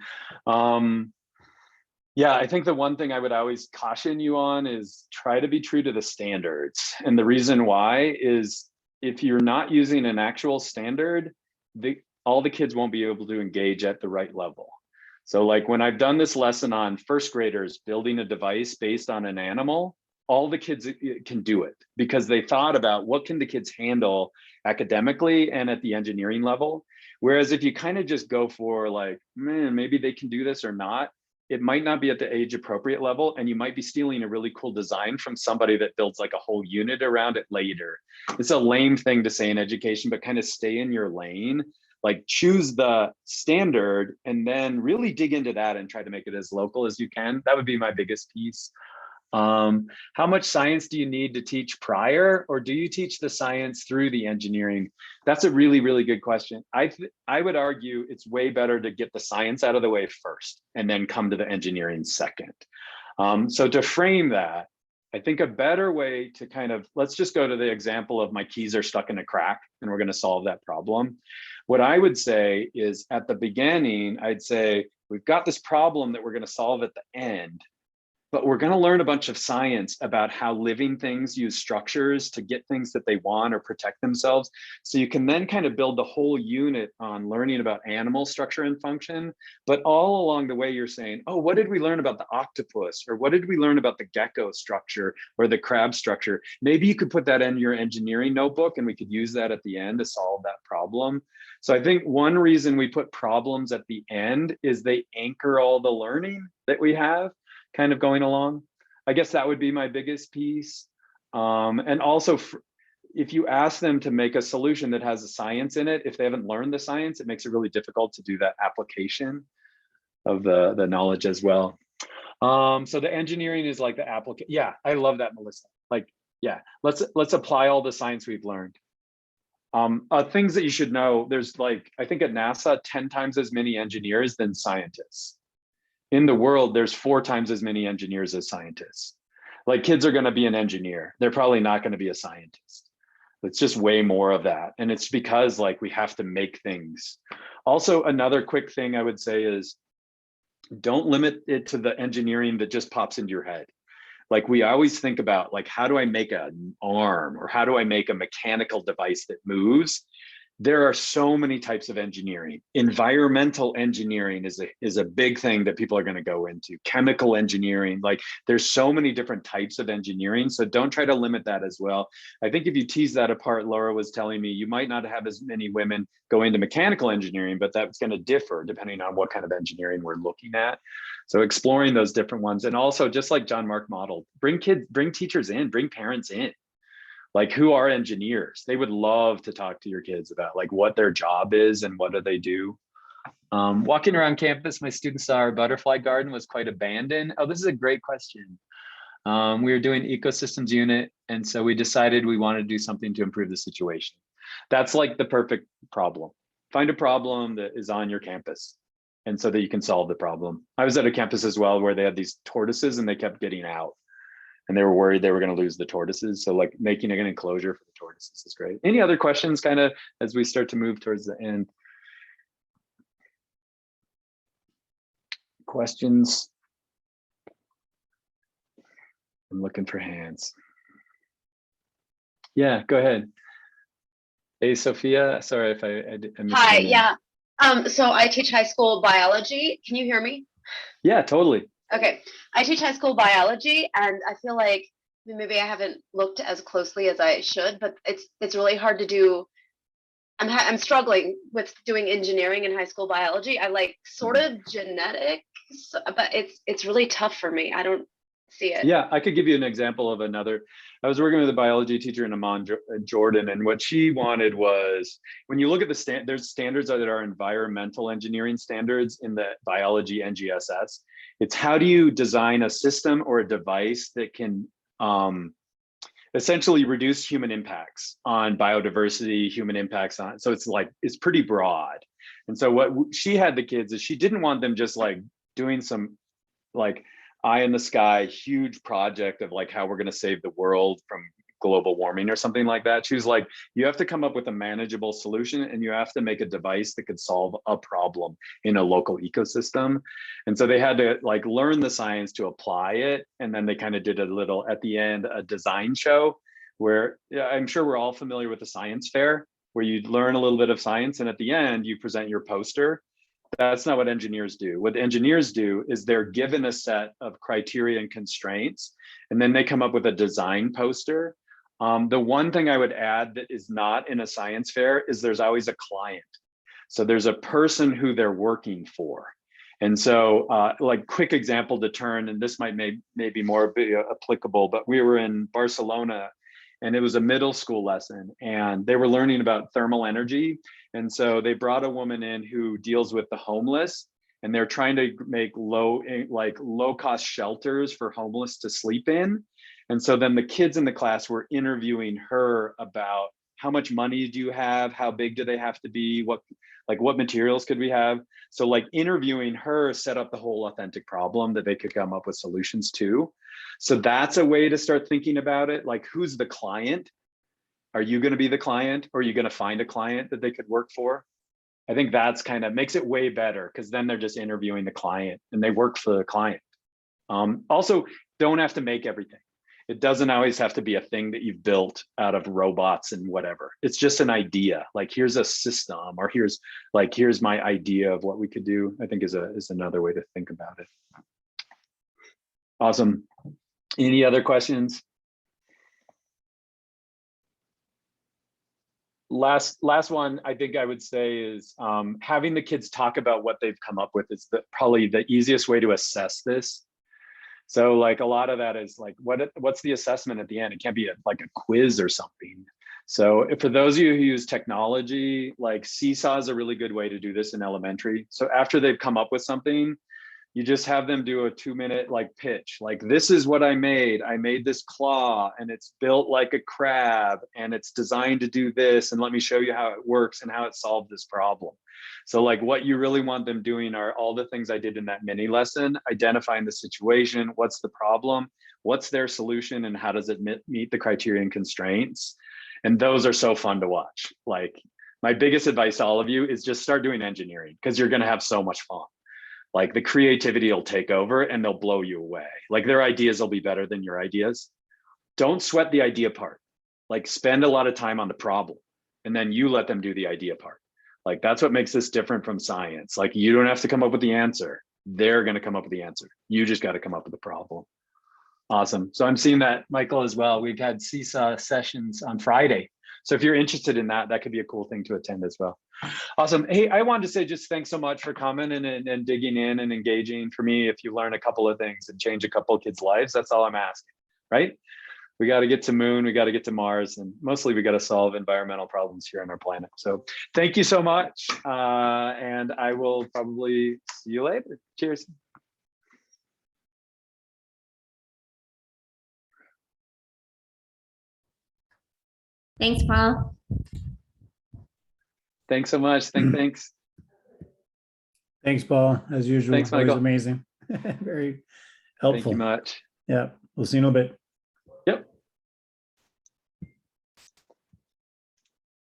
Yeah, I think the one thing I would always caution you on is try to be true to the standards. And the reason why is, if you're not using an actual standard, all the kids won't be able to engage at the right level. So like, when I've done this lesson on first graders building a device based on an animal, all the kids can do it because they thought about what can the kids handle academically and at the engineering level. Whereas if you kind of just go for like, man, maybe they can do this or not, it might not be at the age appropriate level, and you might be stealing a really cool design from somebody that builds like a whole unit around it later. It's a lame thing to say in education, but kind of stay in your lane, like choose the standard and then really dig into that and try to make it as local as you can. That would be my biggest piece. How much science do you need to teach prior, or do you teach the science through the engineering? That's a really, really good question. I would argue it's way better to get the science out of the way first and then come to the engineering second. So to frame that, I think a better way to kind of, let's just go to the example of my keys are stuck in a crack and we're going to solve that problem. What I would say is, at the beginning, I'd say, we've got this problem that we're going to solve at the end, but we're going to learn a bunch of science about how living things use structures to get things that they want or protect themselves. So you can then kind of build the whole unit on learning about animal structure and function. But all along the way, you're saying, oh, what did we learn about the octopus? Or what did we learn about the gecko structure or the crab structure? Maybe you could put that in your engineering notebook and we could use that at the end to solve that problem. So I think one reason we put problems at the end is they anchor all the learning that we have kind of going along. I guess that would be my biggest piece. And also, if you ask them to make a solution that has a science in it, if they haven't learned the science, it makes it really difficult to do that application of the knowledge as well. So the engineering is like the application. Yeah, I love that, Melissa. Like, yeah, let's apply all the science we've learned. Things that you should know, there's like, I think at NASA, 10 times as many engineers than scientists. In the world, there's 4 times as many engineers as scientists. Like kids are gonna be an engineer. They're probably not gonna be a scientist. It's just way more of that. And it's because like we have to make things. Also, another quick thing I would say is don't limit it to the engineering that just pops into your head. Like we always think about like, how do I make an arm, or how do I make a mechanical device that moves? There are so many types of engineering. Environmental engineering is a big thing that people are going to go into. Chemical engineering, like there's so many different types of engineering. So don't try to limit that as well. I think if you tease that apart, Laura was telling me you might not have as many women go into mechanical engineering, but that's going to differ depending on what kind of engineering we're looking at. So exploring those different ones. And also just like John Mark modeled, bring teachers in, bring parents in. Like who are engineers? They would love to talk to your kids about like what their job is and what do they do. Walking around campus, my students saw our butterfly garden was quite abandoned. Oh, this is a great question. We were doing ecosystems unit, and so we decided we wanted to do something to improve the situation. That's like the perfect problem. Find a problem that is on your campus, and so that you can solve the problem. I was at a campus as well where they had these tortoises and they kept getting out. And they were worried they were going to lose the tortoises. So like making an enclosure for the tortoises is great. Any other questions kind of as we start to move towards the end? Questions? I'm looking for hands. Yeah, go ahead. Hey, Sophia, sorry if I missed Hi, your name. yeah. So I teach high school biology. Can you hear me? Yeah, totally. Okay. I teach high school biology, and I feel like maybe I haven't looked as closely as I should, but it's really hard to do. I'm struggling with doing engineering in high school biology. I like sort of genetics, but it's really tough for me. I don't see it. Yeah, I could give you an example of another. I was working with a biology teacher in Amman, Jordan, and what she wanted was, when you look at there's standards that are environmental engineering standards in the biology NGSS. It's how do you design a system or a device that can essentially reduce human impacts on biodiversity, human impacts on, so it's pretty broad. And so what she had the kids is she didn't want them just like doing some like eye in the sky, huge project of like how we're going to save the world from global warming or something like that. She was like, you have to come up with a manageable solution, and you have to make a device that could solve a problem in a local ecosystem. And so they had to like learn the science to apply it. And then they kind of did a little, at the end, a design show where, yeah, I'm sure we're all familiar with the science fair, where you learn a little bit of science, and at the end you present your poster. That's not what engineers do. What engineers do is they're given a set of criteria and constraints, and then they come up with a design poster. The one thing I would add that is not in a science fair is there's always a client. So there's a person who they're working for. And so like quick example to turn, and this might maybe more be applicable, but we were in Barcelona, and it was a middle school lesson, and they were learning about thermal energy. And so they brought a woman in who deals with the homeless, and they're trying to make low cost shelters for homeless to sleep in. And so then the kids in the class were interviewing her about how much money do you have? How big do they have to be? What materials could we have? So like interviewing her set up the whole authentic problem that they could come up with solutions to. So that's a way to start thinking about it. Like, who's the client? Are you going to be the client, or are you going to find a client that they could work for? I think that's kind of makes it way better, because then they're just interviewing the client and they work for the client. Also, don't have to make everything. It doesn't always have to be a thing that you've built out of robots and whatever. It's just an idea. Like, here's a system, or here's my idea of what we could do, I think is another way to think about it. Awesome. Any other questions? Last one I think I would say is having the kids talk about what they've come up with is probably the easiest way to assess this. So like a lot of that is like, what's the assessment at the end? It can't be like a quiz or something. So for those of you who use technology, like Seesaw is a really good way to do this in elementary. So after they've come up with something, You just have them do a 2-minute like pitch, like, this is what I made. I made this claw and it's built like a crab and it's designed to do this. And let me show you how it works and how it solved this problem. So like what you really want them doing are all the things I did in that mini lesson, identifying the situation, what's the problem, what's their solution, and how does it meet the criteria and constraints. And those are so fun to watch. Like my biggest advice to all of you is just start doing engineering, because you're going to have so much fun. Like the creativity will take over and they'll blow you away. Like their ideas will be better than your ideas. Don't sweat the idea part. Like spend a lot of time on the problem and then you let them do the idea part. Like that's what makes this different from science. Like you don't have to come up with the answer. They're going to come up with the answer. You just got to come up with the problem. Awesome. So I'm seeing that, Michael, as well. We've had Seesaw sessions on Friday. So if you're interested in that, that could be a cool thing to attend as well. Awesome. Hey, I wanted to say just thanks so much for coming and digging in and engaging. For me, if you learn a couple of things and change a couple of kids' lives, that's all I'm asking, right? We got to get to moon, we got to get to Mars, and mostly we got to solve environmental problems here on our planet. So thank you so much. And I will probably see you later. Cheers. Thanks, Paul. Thanks so much. Thanks. Thanks, Paul. As usual, Thanks, always Michael. amazing. Very Thank helpful. you much. Yeah, we'll see you in a bit.